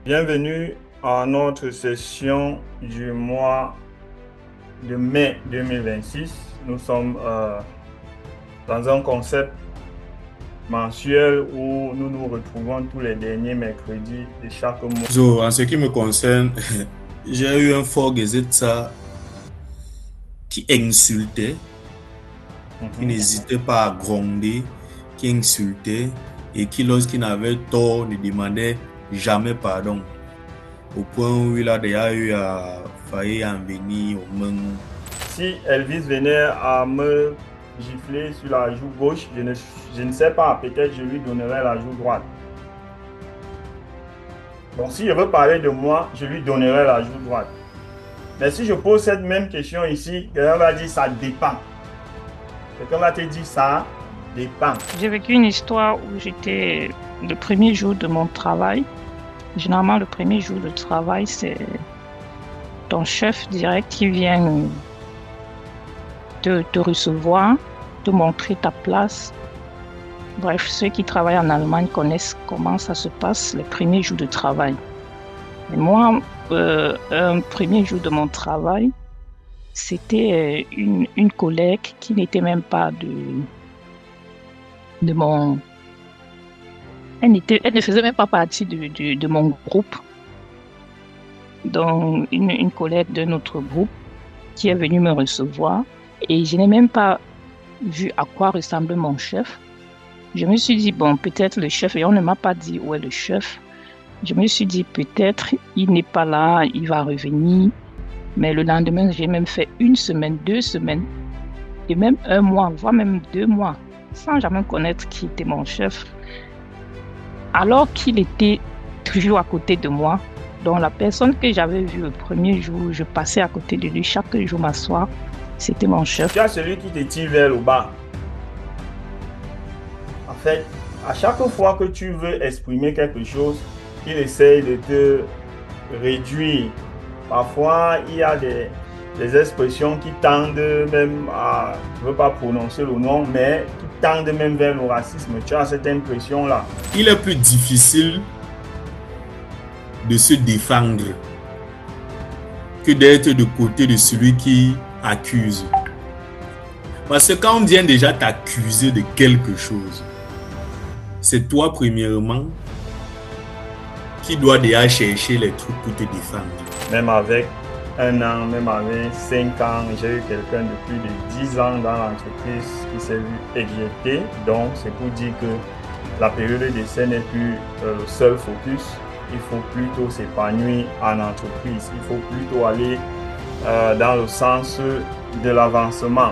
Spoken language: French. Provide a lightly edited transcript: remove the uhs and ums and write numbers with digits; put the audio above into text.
Bienvenue à notre session du mois de mai 2026. Nous sommes dans un concept mensuel où nous nous retrouvons tous les derniers mercredis de chaque mois. So, en ce qui me concerne, j'ai eu un fort Gesetzer qui insultait, qui Mhm. n'hésitait pas à gronder, qui insultait et qui, lorsqu'il avait tort, ne demandait jamais pardon. Au point où il a déjà eu à faillir en venir au même. Si Elvis venait à me gifler sur la joue gauche, je ne sais pas, peut-être je lui donnerais la joue droite. Donc si je veux parler de moi, je lui donnerai la joue droite. Mais si je pose cette même question ici, quelqu'un va dire ça dépend. Quelqu'un va te dire ça dépend. J'ai vécu une histoire où j'étais le premier jour de mon travail. Généralement, le premier jour de travail, c'est ton chef direct qui vient te recevoir, te montrer ta place. Bref, ceux qui travaillent en Allemagne connaissent comment ça se passe les premiers jours de travail. Et moi, un premier jour de mon travail, c'était une collègue qui n'était même pas de mon... Elle ne faisait même pas partie de mon groupe. Donc, une collègue de notre groupe qui est venue me recevoir et je n'ai même pas vu à quoi ressemble mon chef. Je me suis dit, bon, peut-être le chef, et on ne m'a pas dit où est le chef. Je me suis dit, peut-être il n'est pas là, il va revenir. Mais le lendemain, j'ai même fait 1 semaine, 2 semaines, et même 1 mois, voire même 2 mois, sans jamais connaître qui était mon chef. Alors qu'il était toujours à côté de moi. Donc la personne que j'avais vue le premier jour, je passais à côté de lui chaque jour m'asseoir, c'était mon chef. Tu as celui qui te tire vers le bas. En fait, à chaque fois que tu veux exprimer quelque chose, il essaye de te réduire. Parfois, il y a des expressions qui tendent même à, je ne veux pas prononcer le nom, mais qui tendent même vers le racisme. Tu as cette impression-là. Il est plus difficile de se défendre que d'être de côté de celui qui accuse. Parce que quand on vient déjà t'accuser de quelque chose, c'est toi premièrement qui dois déjà chercher les trucs pour te défendre. Même avec 1 an, même avec 5 ans, j'ai eu quelqu'un de plus de 10 ans dans l'entreprise qui s'est vu éjecté. Donc, c'est pour dire que la période d'essai n'est plus le seul focus. Il faut plutôt s'épanouir en entreprise. Il faut plutôt aller dans le sens de l'avancement.